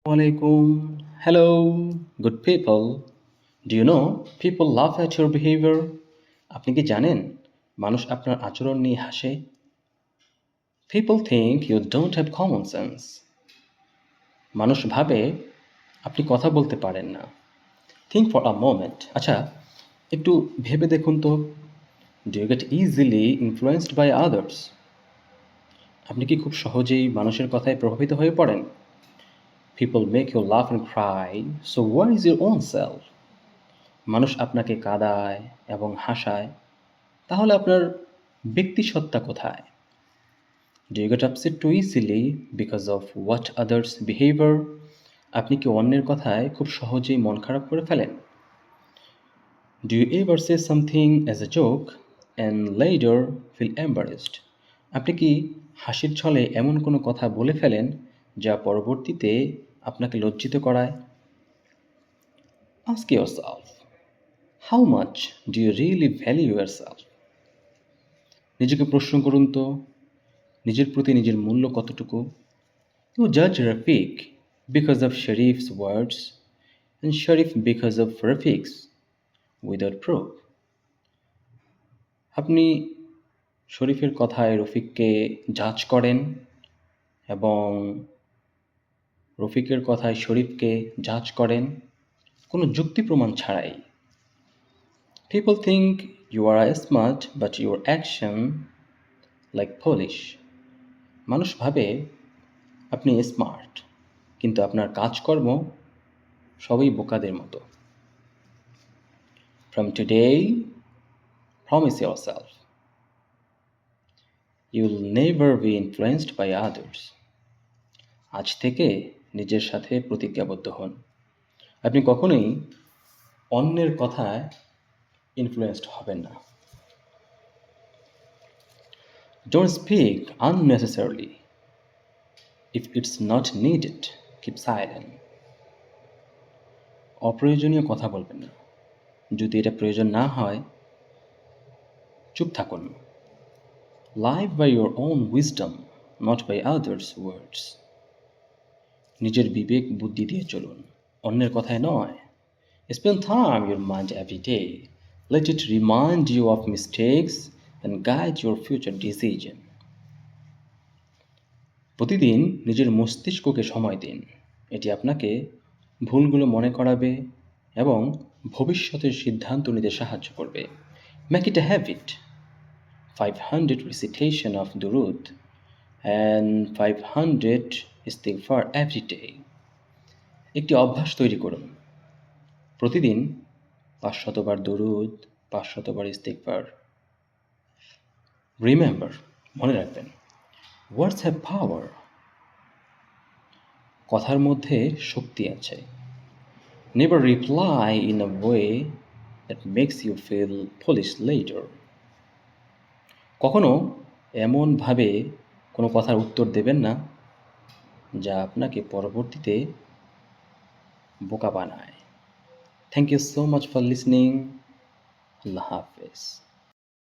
Alaikum. Hello, good people. Do you know people laugh at your behavior? আপনি কি জানেন মানুষ আপনার আচরণ নিয়ে হাসে? People think you don't have common sense. মানুষ ভাবে আপনি কথা বলতে পারেন না। Think for a moment. আচ্ছা, একটু ভেবে দেখুন তো, do you get easily influenced by others? আপনি কি খুব সহজেই মানুষের কথায় প্রভাবিত হয়ে পড়েন? People make you laugh and cry, so where is your own self? মানুষ আপনাকে কাঁদায় এবং হাসায়, তাহলে আপনার ব্যক্তিসত্তা কোথায়? Do you get upset too easily because of what others' behavior? আপনি কি অন্যের কথায় খুব সহজেই মন খারাপ করে ফেলেন? Do you ever say something as a joke and later feel embarrassed? আপনি কি হাসির ছলে এমন কোনো কথা বলে ফেলেন যা পরবর্তীতে আপনাকে লজ্জিত করায়? Ask yourself, how much do you really value yourself? নিজেকে প্রশ্ন করুন তো, নিজের প্রতি নিজের মূল্য কতটুকু? You judge Rafiq because of Sharif's words and Sharif because of Rafiq's without proof. আপনি শরীফের কথায় রফিককে জাজ করেন এবং রফিকের কথায় শরীফকে জাজ করেন কোনো যুক্তি প্রমাণ ছাড়াই। People think you are smart but your action like foolish. মানুষ ভাবে আপনি স্মার্ট, কিন্তু আপনার কাজকর্ম সবই বোকাদের মতো। From today, promise yourself, you'll never be influenced by others. আজ থেকে নিজের সাথে প্রতিজ্ঞাবদ্ধ হন, আপনি কখনোই অন্যের কথায় ইনফ্লুয়েন্সড হবেন না। Don't speak unnecessarily. If it's not needed, keep silent. অপ্রয়োজনীয় কথা বলবেন না, যদি এটা প্রয়োজন না হয় চুপ থাকুন। Live by your own wisdom, not by others' words. নিজের বিবেক বুদ্ধি দিয়ে চলুন, অন্যের কথায় নয়। Spend time your mind every day. Let it remind you of mistakes and guide your future decision. প্রতিদিন নিজের মস্তিষ্ককে সময় দিন, এটি আপনাকে ভুলগুলো মনে করাবে এবং ভবিষ্যতের সিদ্ধান্ত নিতে সাহায্য করবে। Make it a habit. 500 recitation of Durud and 500 istighfar every day. একটি অভ্যাস তৈরি করুন, প্রতিদিন 500 বার দরুদ, 500 বার ইস্তিগফার। রিমেম্বার, মনে রাখবেন, ওয়ার্ডস হ্যাভ পাওয়ার। কথার মধ্যে শক্তি আছে। Never reply in a way that makes you feel foolish later. কখনো এমনভাবে কোনো কথার উত্তর দেবেন না যা আপনাকে পরবর্তীতে বোকা বানায়। Thank you so much for listening. Allah Hafiz.